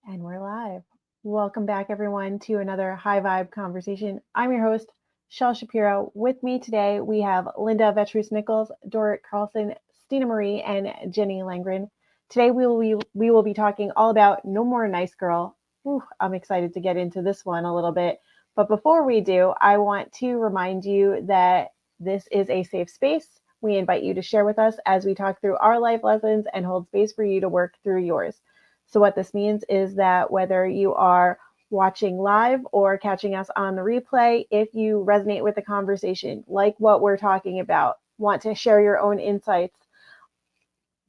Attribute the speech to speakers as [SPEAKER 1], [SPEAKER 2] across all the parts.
[SPEAKER 1] And we're live. Welcome back, everyone, to another high vibe conversation. I'm your host, Shel Shapiro. With me today, we have Linda Vetrus Nichols, Doric Carlson, Steena Marie, and Jenny Langren. Today, we will be talking all about No More Nice Girl. Ooh, I'm excited to get into this one a little bit. But before we do, I want to remind you that this is a safe space. We invite you to share with us as we talk through our life lessons and hold space for you to work through yours. So, what this means is that whether you are watching live or catching us on the replay, if you resonate with the conversation, like what we're talking about, want to share your own insights,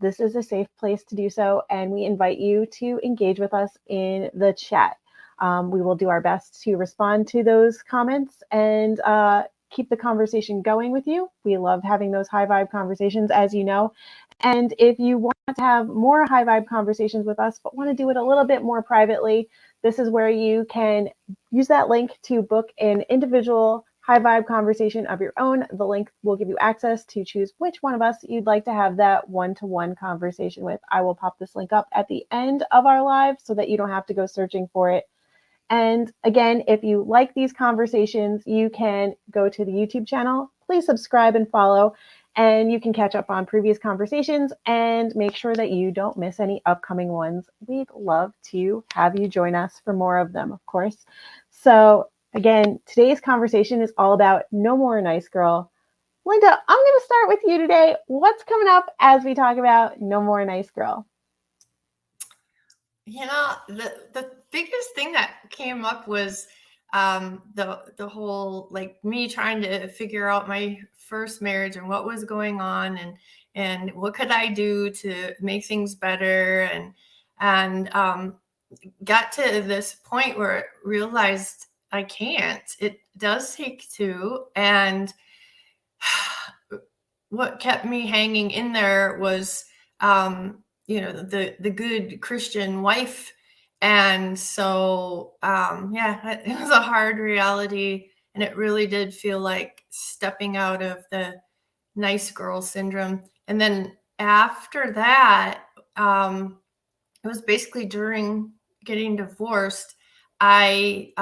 [SPEAKER 1] this is a safe place to do so. And we invite you to engage with us in the chat. We will do our best to respond to those comments and keep the conversation going with you. We love having those high vibe conversations, as you know. And if you want to have more high vibe conversations with us, but want to do it a little bit more privately, this is where you can use that link to book an individual high vibe conversation of your own. The link will give you access to choose which one of us you'd like to have that one-to-one conversation with. I will pop this link up at the end of our live so that you don't have to go searching for it. And again, if you like these conversations, you can go to the YouTube channel. Please subscribe and follow, and you can catch up on previous conversations and make sure that you don't miss any upcoming ones. We'd love to have you join us for more of them, of course. So again, today's conversation is all about No More Nice Girl. Linda, I'm going to start with you today. What's coming up as we talk about No More Nice Girl?
[SPEAKER 2] The biggest thing that came up was the whole, like, me trying to figure out my first marriage and what was going on and what could I do to make things better, and got to this point where I realized I can't. It does take two, and what kept me hanging in there was the good Christian wife. And so it was a hard reality, and it really did feel like stepping out of the nice girl syndrome. And then after that, it was basically during getting divorced. I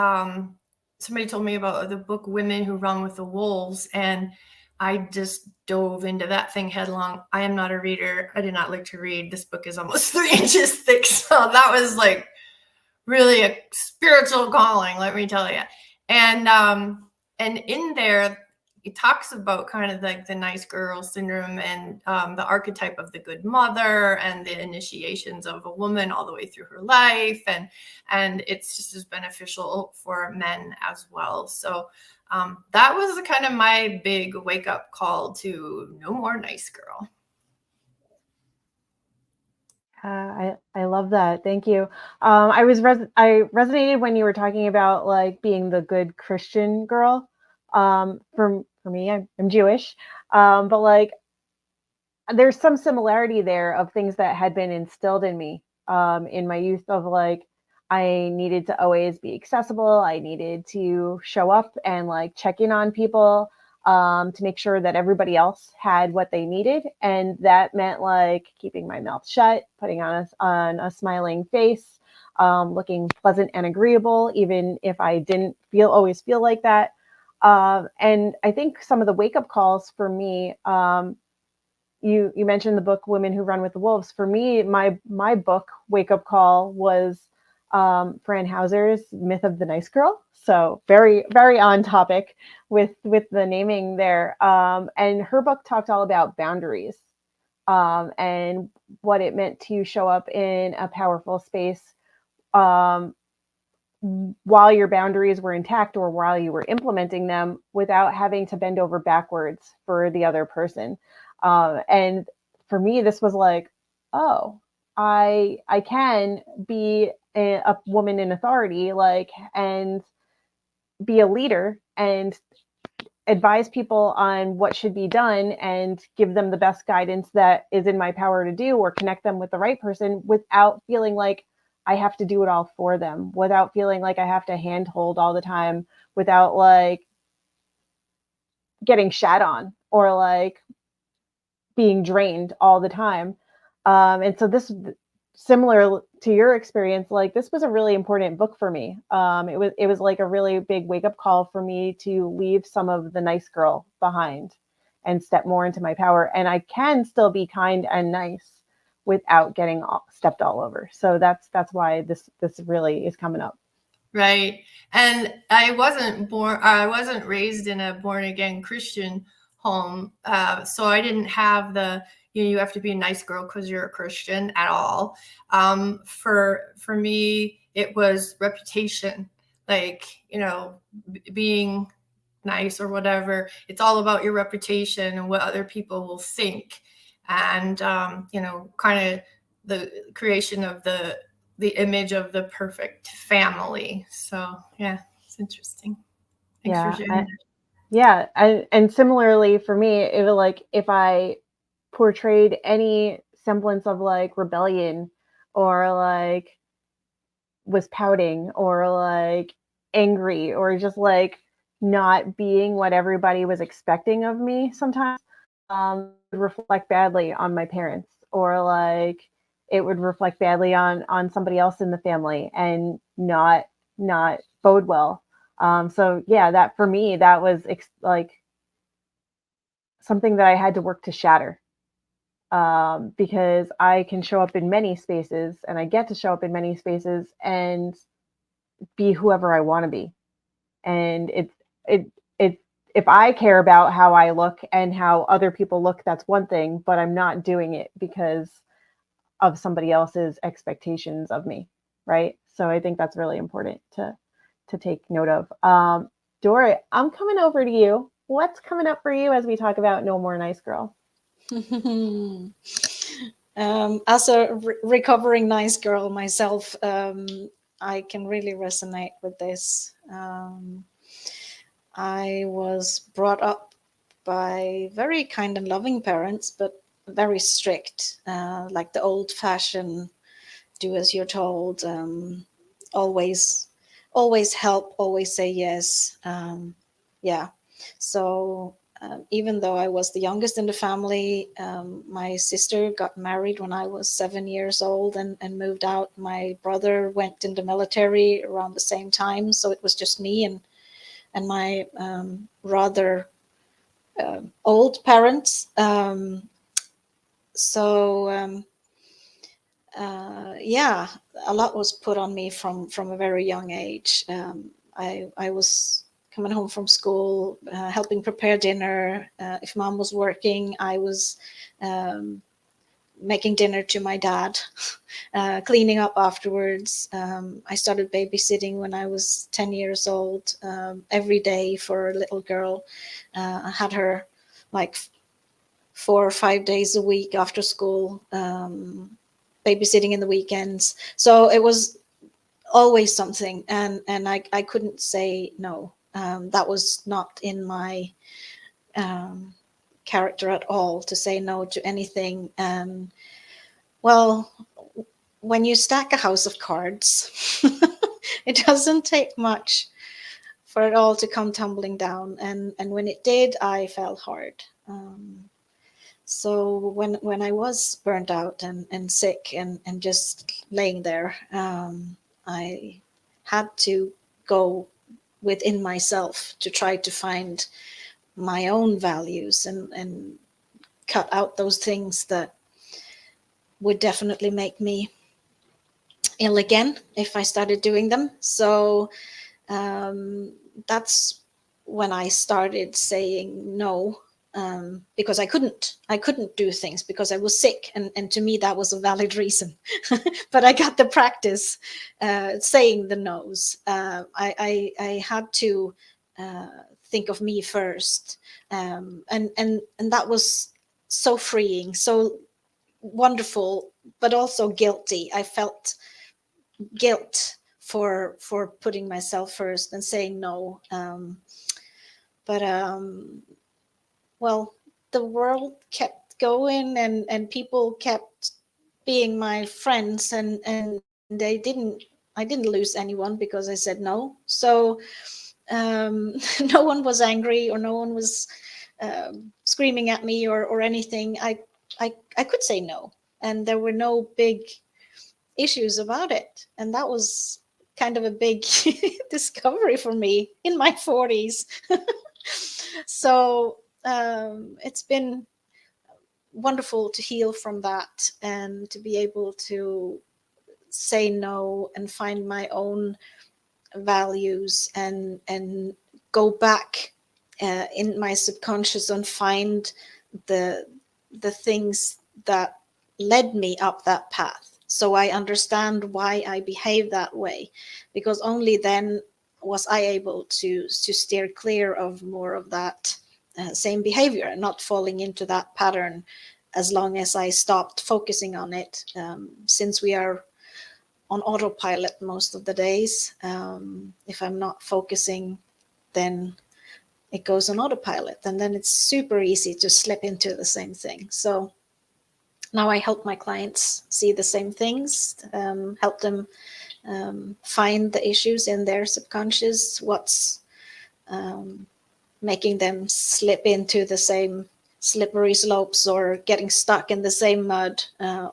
[SPEAKER 2] somebody told me about the book Women Who Run with the Wolves, and I just dove into that thing headlong. I am not a reader. I did not like to read. This book is almost 3 inches thick. So that was like really a spiritual calling, let me tell you. And in there, it talks about kind of like the nice girl syndrome and the archetype of the good mother and the initiations of a woman all the way through her life. And it's just as beneficial for men as well. So that was kind of my big wake up call to no more nice girl.
[SPEAKER 1] I love that. Thank you. I resonated when you were talking about like being the good Christian girl. For me, I'm Jewish, but like there's some similarity there of things that had been instilled in me in my youth of like I needed to always be accessible. I needed to show up and like check in on people to make sure that everybody else had what they needed. And that meant like keeping my mouth shut, putting on a smiling face, looking pleasant and agreeable, even if I didn't always feel like that. And I think some of the wake up calls for me, you mentioned the book Women Who Run with the Wolves. For me, my book wake up call was Fran Hauser's Myth of the Nice Girl. So very, very on topic with the naming there. And her book talked all about boundaries and what it meant to show up in a powerful space while your boundaries were intact or while you were implementing them without having to bend over backwards for the other person. And for me, this was like, oh, I can be a woman in authority, like, and be a leader and advise people on what should be done and give them the best guidance that is in my power to do, or connect them with the right person without feeling like I have to do it all for them, without feeling like I have to handhold all the time, without like getting shat on or like being drained all the time. And so similar to your experience, like this was a really important book for me. It was like a really big wake up call for me to leave some of the nice girl behind and step more into my power. And I can still be kind and nice without getting stepped all over. So that's why this really is coming up.
[SPEAKER 2] Right. And I wasn't raised in a born again Christian home. So I didn't have you have to be a nice girl because you're a Christian at all. For me, it was reputation, like, being nice or whatever. It's all about your reputation and what other people will think. And, kind of the creation of the image of the perfect family. So yeah, it's interesting. Thanks for
[SPEAKER 1] Yeah.
[SPEAKER 2] sharing.
[SPEAKER 1] Yeah. And similarly for me, it was like if I portrayed any semblance of like rebellion or like was pouting or like angry or just like not being what everybody was expecting of me sometimes, would reflect badly on my parents, or like it would reflect badly on somebody else in the family and not bode well. So yeah, that for me, that was like something that I had to work to shatter, because I can show up in many spaces and I get to show up in many spaces and be whoever I want to be. And it if I care about how I look and how other people look, that's one thing, but I'm not doing it because of somebody else's expectations of me, right? So I think that's really important to take note of. Dora, I'm coming over to you. What's coming up for you as we talk about No More Nice Girl?
[SPEAKER 3] As a recovering nice girl myself, I can really resonate with this. I was brought up by very kind and loving parents, but very strict, like the old-fashioned do as you're told, always help, always say yes. Yeah. So even though I was the youngest in the family, my sister got married when I was 7 years old and moved out. My brother went in the military around the same time. So it was just me and my rather old parents. Yeah, a lot was put on me from a very young age. I was coming home from school, helping prepare dinner. If mom was working, I was making dinner to my dad, cleaning up afterwards. I started babysitting when I was 10 years old, every day for a little girl. I had her like 4 or 5 days a week after school, babysitting in the weekends. So it was always something, and I couldn't say no. That was not in my character at all, to say no to anything. And well, when you stack a house of cards, it doesn't take much for it all to come tumbling down. And when it did, I fell hard. So when I was burnt out and sick and just laying there, I had to go within myself to try to find my own values and cut out those things that would definitely make me ill again if I started doing them. So that's when I started saying no, because I couldn't do things because I was sick, and to me that was a valid reason. But I got the practice saying the no's. I had to think of me first, and that was so freeing, so wonderful, but also guilty. I felt guilt for putting myself first and saying no. But well, the world kept going, and people kept being my friends, and I didn't lose anyone because I said no. So no one was angry, or no one was screaming at me or anything. I could say no, and there were no big issues about it. And that was kind of a big discovery for me in my 40s. So it's been wonderful to heal from that and to be able to say no and find my own values and go back in my subconscious and find the things that led me up that path, so I understand why I behave that way, because only then was I able to steer clear of more of that same behavior and not falling into that pattern as long as I stopped focusing on it, since we are on autopilot most of the days. If I'm not focusing, then it goes on autopilot, and then it's super easy to slip into the same thing. So now I help my clients see the same things, help them find the issues in their subconscious, what's making them slip into the same slippery slopes or getting stuck in the same mud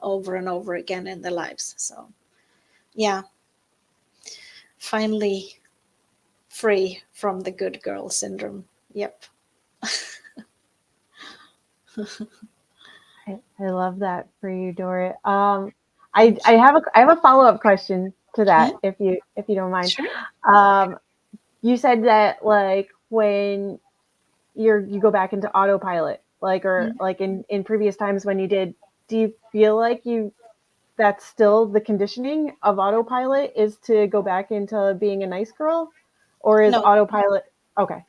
[SPEAKER 3] over and over again in their lives. So yeah, finally free from the good girl syndrome. Yep.
[SPEAKER 1] I love that for you, Dorit. I have a follow-up question to that, if you don't mind.
[SPEAKER 3] Sure.
[SPEAKER 1] You said that like when you go back into autopilot, like, or like in previous times when you did, do you feel like that's still the conditioning of autopilot, is to go back into being a nice girl, or is
[SPEAKER 3] No,
[SPEAKER 1] autopilot okay?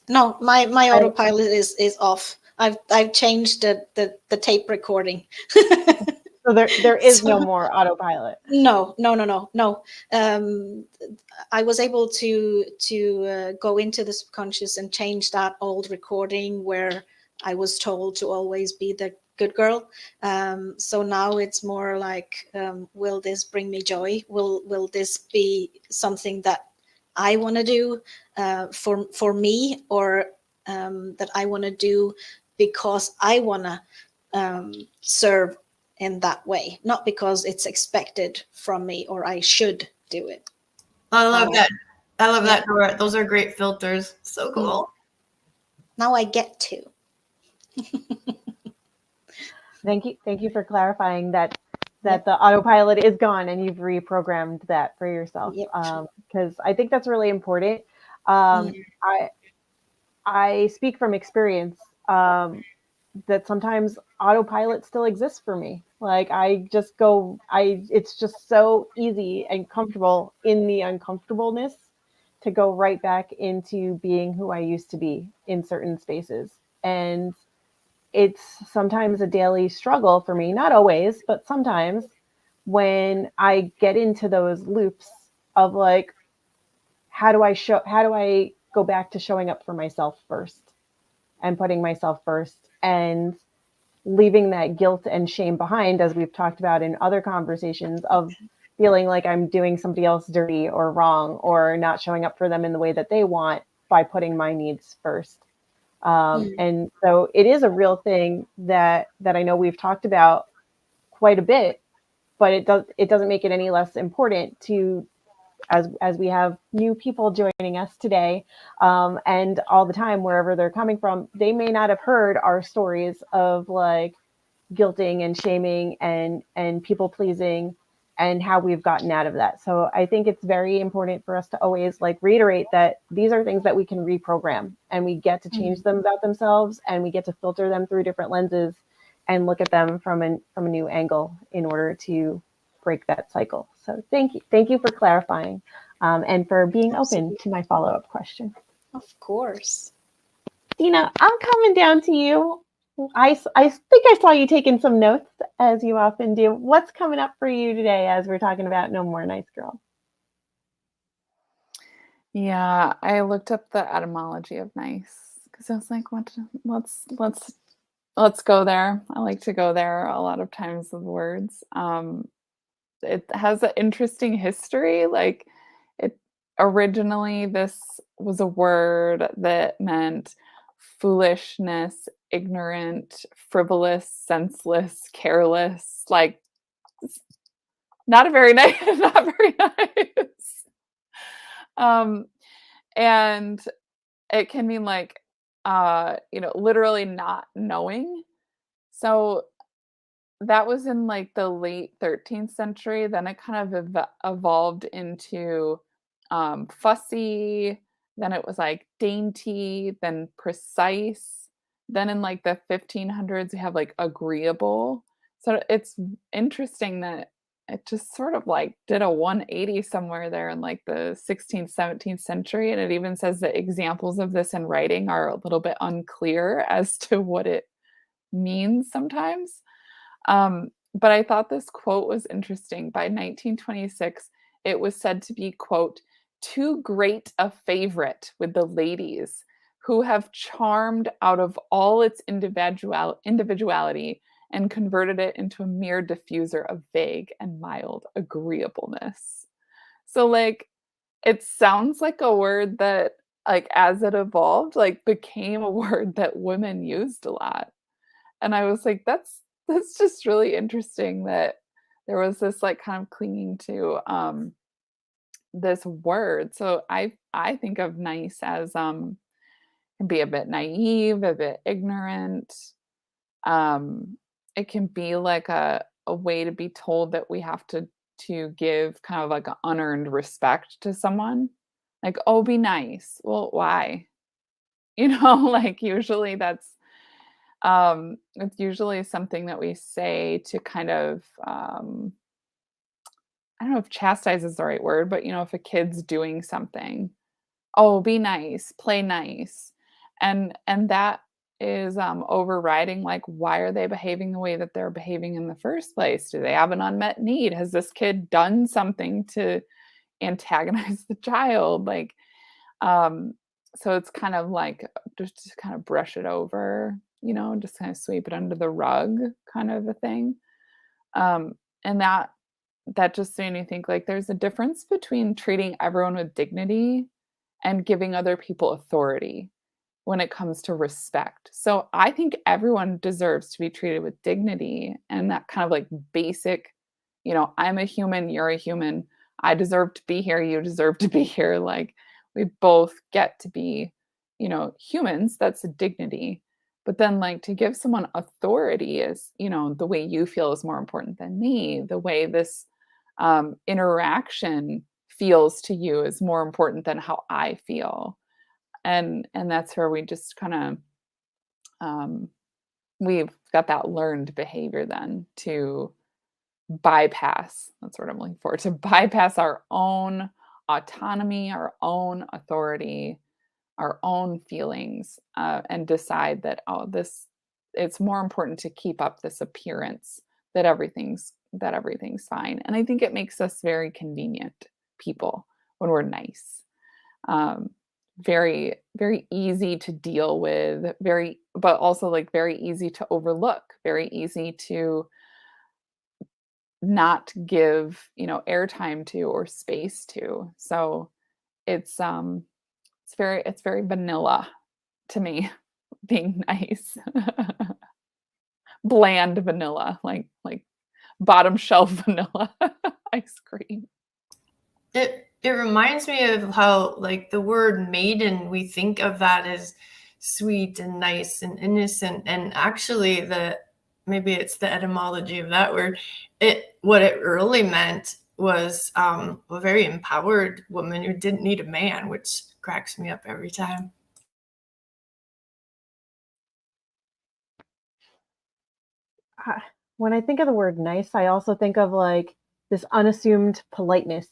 [SPEAKER 3] no, my autopilot is off. I've changed the tape recording.
[SPEAKER 1] So there is no
[SPEAKER 3] So
[SPEAKER 1] more autopilot.
[SPEAKER 3] no. I was able to go into the subconscious and change that old recording where I was told to always be the good girl. So now it's more like, will this bring me joy? Will this be something that I want to do for me, or that I want to do because I want to serve in that way, not because it's expected from me or I should do it.
[SPEAKER 2] I love that. I love
[SPEAKER 3] Yeah.
[SPEAKER 2] that, Dora. Those are great filters. So cool.
[SPEAKER 3] Now I get to.
[SPEAKER 1] Thank you for clarifying that the autopilot is gone and you've reprogrammed that for yourself.
[SPEAKER 3] Yep.
[SPEAKER 1] Because I think that's really important. I speak from experience, that sometimes autopilot still exists for me. Like it's just so easy and comfortable in the uncomfortableness to go right back into being who I used to be in certain spaces. And it's sometimes a daily struggle for me, not always, but sometimes, when I get into those loops of like, how do I go back to showing up for myself first and putting myself first and leaving that guilt and shame behind, as we've talked about in other conversations, of feeling like I'm doing somebody else dirty or wrong or not showing up for them in the way that they want by putting my needs first. And so it is a real thing that I know we've talked about quite a bit, but it doesn't make it any less important to, as we have new people joining us today, and all the time, wherever they're coming from, they may not have heard our stories of like guilting and shaming and people pleasing and how we've gotten out of that. So I think it's very important for us to always like reiterate that these are things that we can reprogram, and we get to change them about themselves, and we get to filter them through different lenses and look at them from a new angle in order to break that cycle. So thank you for clarifying, and for being open to my follow-up question.
[SPEAKER 3] Of course.
[SPEAKER 1] Steena, I'm coming down to you. I think I saw you taking some notes, as you often do. What's coming up for you today as we're talking about No More Nice Girl?
[SPEAKER 4] Yeah, I looked up the etymology of nice because I was like, let's go there. I like to go there a lot of times with words. It has an interesting history. Like, it originally, this was a word that meant foolishness, ignorant, frivolous, senseless, careless, like Not a very nice, not very nice. And it can mean like, literally not knowing. So that was in like the late 13th century. Then it kind of evolved into fussy. Then it was like dainty, then precise. Then in like the 1500s, we have like agreeable. So it's interesting that it just sort of like did a 180 somewhere there in like the 16th, 17th century. And it even says that examples of this in writing are a little bit unclear as to what it means sometimes. But I thought this quote was interesting. By 1926, it was said to be, quote, too great a favorite with the ladies who have charmed out of all its individuality and converted it into a mere diffuser of vague and mild agreeableness. So, like, it sounds like a word that, like, as it evolved, like, became a word that women used a lot. And I was like, that's just really interesting that there was this like kind of clinging to this word. So I think of nice as can be a bit naive, a bit ignorant. It can be like a way to be told that we have to give kind of like an unearned respect to someone. Like, oh, be nice. Well, why? Like usually it's usually something that we say to kind of, I don't know if chastise is the right word, but if a kid's doing something, oh, be nice, play nice. And that is overriding like why are they behaving the way that they're behaving in the first place? Do they have an unmet need? Has this kid done something to antagonize the child? Like, um, so it's kind of like just to kind of brush it over, just kind of sweep it under the rug kind of a thing. And that just made me think like there's a difference between treating everyone with dignity and giving other people authority when it comes to respect. So I think everyone deserves to be treated with dignity and that kind of like basic, I'm a human, you're a human. I deserve to be here, you deserve to be here. Like we both get to be, humans. That's a dignity. But then like to give someone authority is, the way you feel is more important than me. The way this interaction feels to you is more important than how I feel. And that's where we just kind of we've got that learned behavior then to bypass, that's what I'm looking for, to bypass our own autonomy, our own authority, our own feelings, and decide that, oh, it's more important to keep up this appearance that everything's fine. And I think it makes us very convenient people when we're nice. Very, very easy to deal with, but also like very easy to overlook, very easy to not give, airtime to or space to. So it's very vanilla to me, being nice. Bland vanilla, like bottom shelf vanilla ice cream.
[SPEAKER 2] It reminds me of how like the word maiden, we think of that as sweet and nice and innocent, and actually maybe it's the etymology of that word. What it really meant was a very empowered woman who didn't need a man, which cracks me up every time.
[SPEAKER 1] When I think of the word nice, I also think of like this unassuming politeness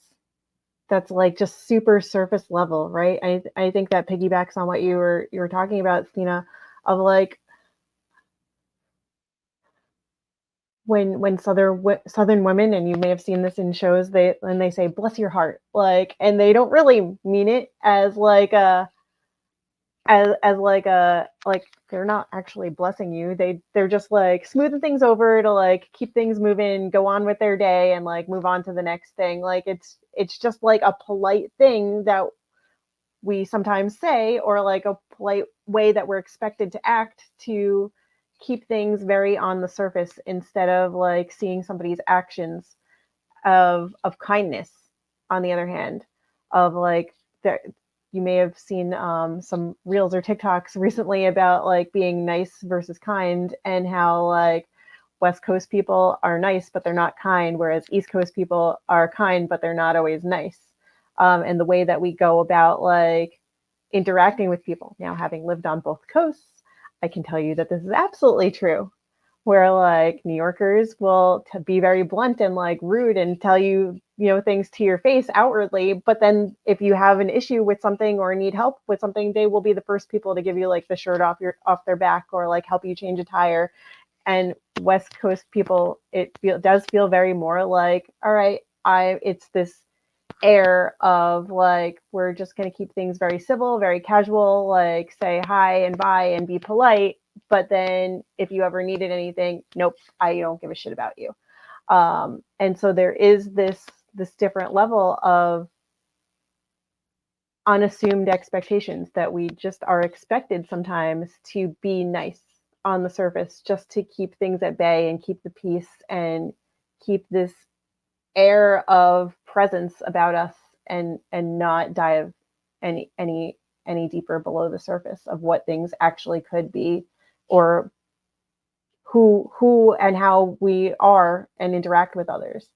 [SPEAKER 1] that's like just super surface level, right? I think that piggybacks on what you were talking about, Steena, of like when southern women, and you may have seen this in shows, when they say bless your heart, like, and they don't really mean it as like a like they're not actually blessing you. They're just like smoothing things over to like keep things moving, go on with their day, and like move on to the next thing. Like it's just like a polite thing that we sometimes say, or like a polite way that we're expected to act to keep things very on the surface instead of like seeing somebody's actions of kindness, on the other hand, of like that. You may have seen some reels or TikToks recently about like being nice versus kind, and how like West Coast people are nice, but they're not kind, whereas East Coast people are kind, but they're not always nice. And the way that we go about like interacting with people. Now, having lived on both coasts, I can tell you that this is absolutely true. Where like New Yorkers will be very blunt and like rude and tell you, things to your face outwardly, but then if you have an issue with something or need help with something, they will be the first people to give you like the shirt off their back, or like help you change a tire. And West Coast people, does feel very more like, all right, it's this air of like, we're just going to keep things very civil, very casual, like say hi and bye and be polite. But then if you ever needed anything, nope, I don't give a shit about you. And so there is this different level of unassumed expectations that we just are expected sometimes to be nice on the surface, just to keep things at bay and keep the peace and keep this air of presence about us, and not dive any deeper below the surface of what things actually could be, or who and how we are and interact with others.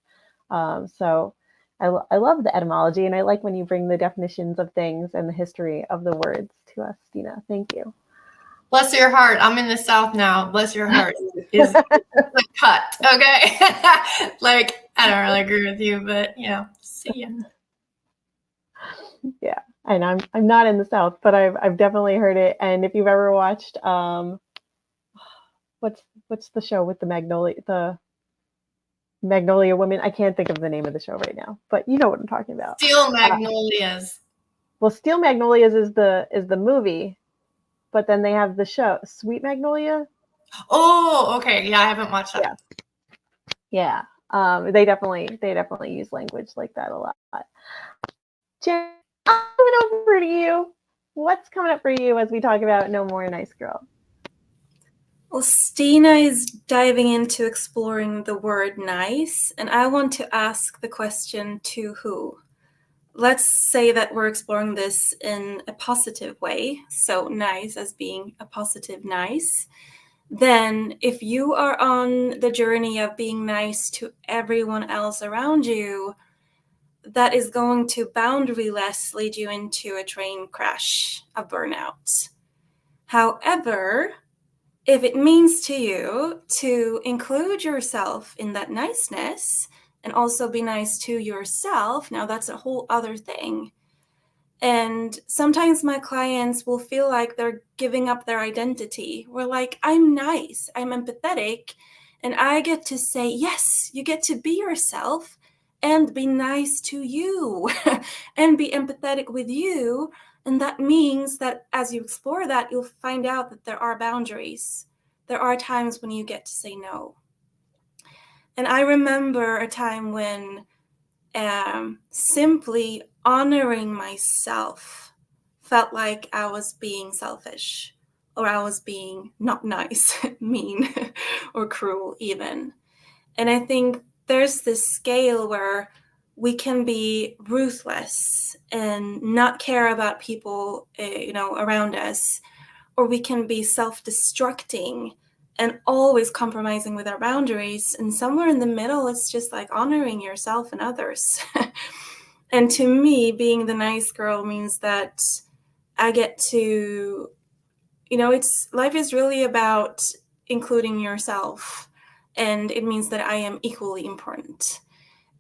[SPEAKER 1] So I love the etymology, and I like when you bring the definitions of things and the history of the words to us, Steena. Thank you.
[SPEAKER 2] Bless your heart. I'm in the South now. Bless your heart is the cut. Okay. Like, I don't really agree with you, but see ya.
[SPEAKER 1] Yeah. And I'm not in the South, but I've definitely heard it. And if you've ever watched what's the show with the Magnolia Women? I can't think of the name of the show right now, but you know what I'm talking about.
[SPEAKER 2] Steel Magnolias.
[SPEAKER 1] Well, Steel Magnolias is the movie, but then they have the show Sweet Magnolia.
[SPEAKER 2] Oh, okay. Yeah, I haven't watched that.
[SPEAKER 1] Yeah. They definitely use language like that a lot. Jen, I'm coming over to you. What's coming up for you as we talk about No More Nice Girl?
[SPEAKER 5] Well, Steena is diving into exploring the word nice, and I want to ask the question, to who? Let's say that we're exploring this in a positive way, so nice as being a positive nice. Then if you are on the journey of being nice to everyone else around you, that is going to boundaryless lead you into a train crash of burnout. However, if it means to you to include yourself in that niceness and also be nice to yourself, now that's a whole other thing. And sometimes my clients will feel like they're giving up their identity. We're like, I'm nice, I'm empathetic, and I get to say, yes, you get to be yourself and be nice to you and be empathetic with you. And that means that as you explore that, you'll find out that there are boundaries. There are times when you get to say no. And I remember a time when simply honoring myself felt like I was being selfish, or I was being not nice, mean, or cruel even. And I think there's this scale where we can be ruthless and not care about people, around us, or we can be self-destructing and always compromising with our boundaries. And somewhere in the middle, it's just like honoring yourself and others. And to me, being the nice girl means that I get to, life is really about including yourself. And it means that I am equally important.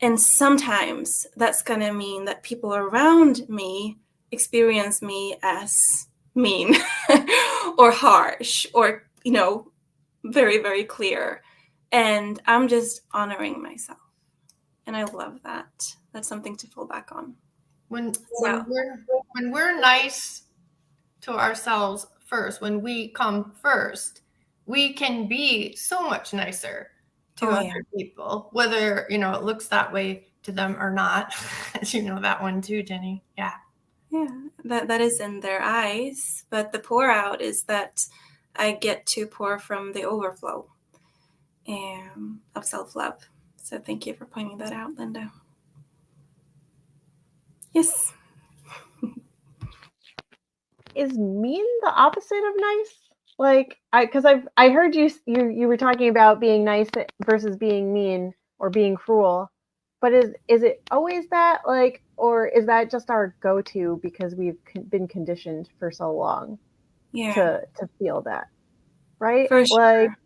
[SPEAKER 5] And sometimes that's going to mean that people around me experience me as mean or harsh or, very, very clear. And I'm just honoring myself. And I love that. That's something to fall back on.
[SPEAKER 2] When we're nice to ourselves first, when we come first, we can be so much nicer to other people, whether it looks that way to them or not. As you know that one too, Jenny. Yeah,
[SPEAKER 5] that is in their eyes, but the pour out is that I get to pour from the overflow of self-love. So thank you for pointing that out, Linda. Yes.
[SPEAKER 1] Is mean the opposite of nice? Like, because I heard you were talking about being nice versus being mean or being cruel, but is it always that, like, or is that just our go-to because we've been conditioned for so long
[SPEAKER 5] Yeah,
[SPEAKER 1] to feel that, right?
[SPEAKER 5] for sure.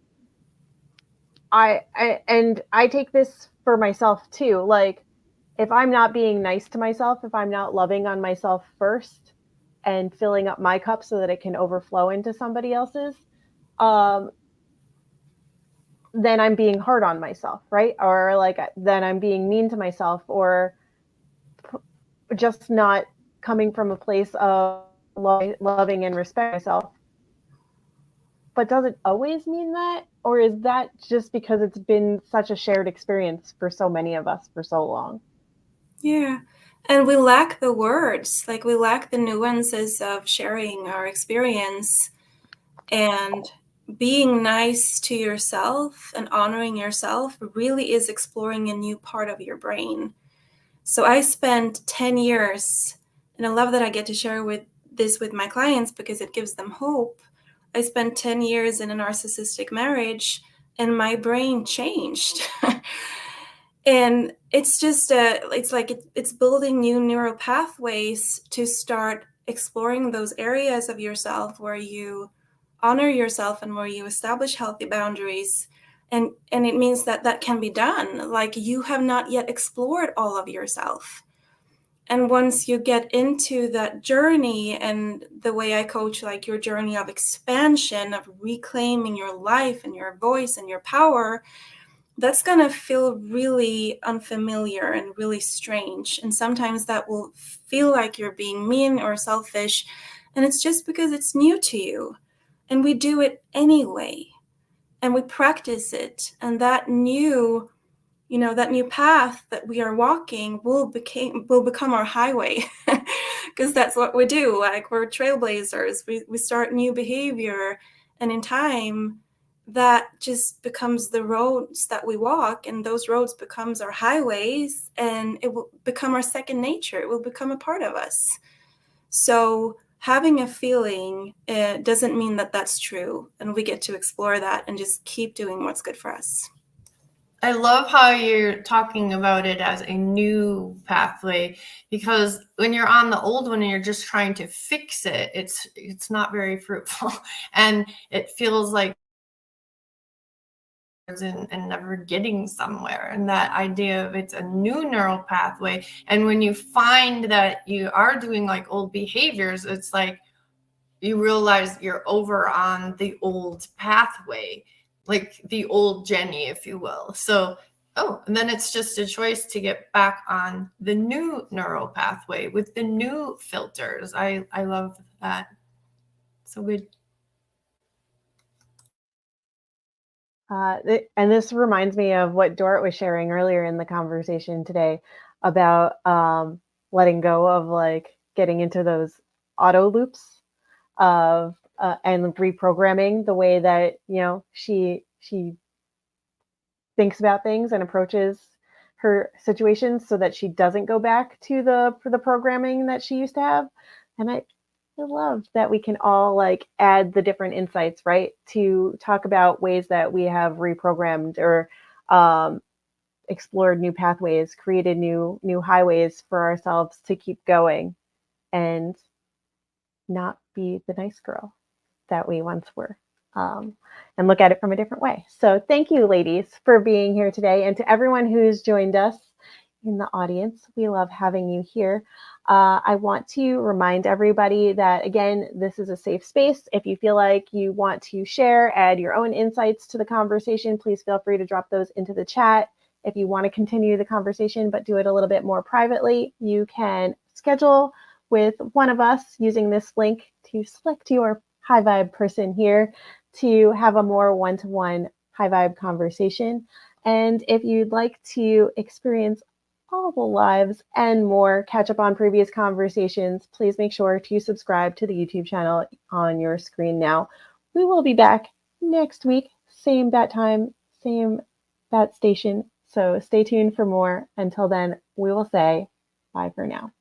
[SPEAKER 1] Like, I take this for myself too. Like, if I'm not being nice to myself, if I'm not loving on myself first and filling up my cup so that it can overflow into somebody else's, um, then I'm being hard on myself, right? Or like then I'm being mean to myself, or just not coming from a place of loving and respect myself. But does it always mean that? Or is that just because it's been such a shared experience for so many of us for so long?
[SPEAKER 5] Yeah. And we lack the words, like we lack the nuances of sharing our experience and being nice to yourself and honoring yourself really is exploring a new part of your brain. So I spent 10 years, and I love that I get to share this with my clients because it gives them hope. I spent 10 years in a narcissistic marriage and my brain changed. And it's just it's building new neural pathways to start exploring those areas of yourself where you honor yourself and where you establish healthy boundaries. And it means that can be done. Like, you have not yet explored all of yourself. And once you get into that journey, and the way I coach, like your journey of expansion, of reclaiming your life and your voice and your power, that's going to feel really unfamiliar and really strange. And sometimes that will feel like you're being mean or selfish. And it's just because it's new to you. And we do it anyway. And we practice it. And that new path that we are walking will become our highway. Because that's what we do. Like, we're trailblazers. We start new behavior. And in time, that just becomes the roads that we walk, and those roads becomes our highways, and it will become our second nature. It will become a part of us. So having a feeling doesn't mean that that's true, and we get to explore that and just keep doing what's good for us.
[SPEAKER 2] I love how you're talking about it as a new pathway, because when you're on the old one and you're just trying to fix it, it's not very fruitful, and it feels like and never getting somewhere. And that idea of it's a new neural pathway, and when you find that you are doing like old behaviors, it's like you realize you're over on the old pathway, like the old Jenny, if you will. So and then it's just a choice to get back on the new neural pathway with the new filters. I love that. So good.
[SPEAKER 1] And this reminds me of what Dorit was sharing earlier in the conversation today about letting go of like getting into those auto loops of and reprogramming the way that she thinks about things and approaches her situations so that she doesn't go back to the programming that she used to have. And I love that we can all like add the different insights, right, to talk about ways that we have reprogrammed or explored new pathways, created new highways for ourselves to keep going and not be the nice girl that we once were, and look at it from a different way. So thank you, ladies, for being here today. And to everyone who's joined us in the audience, we love having you here. I want to remind everybody that, again, this is a safe space. If you feel like you want to share, add your own insights to the conversation, please feel free to drop those into the chat. If you want to continue the conversation but do it a little bit more privately, you can schedule with one of us using this link to select your high vibe person here to have a more one-to-one high vibe conversation. And if you'd like to experience all the lives and more, catch up on previous conversations, please make sure to subscribe to the YouTube channel on your screen now. We will be back next week, same bat time, same bat station, So stay tuned for more. Until then, we will say bye for now.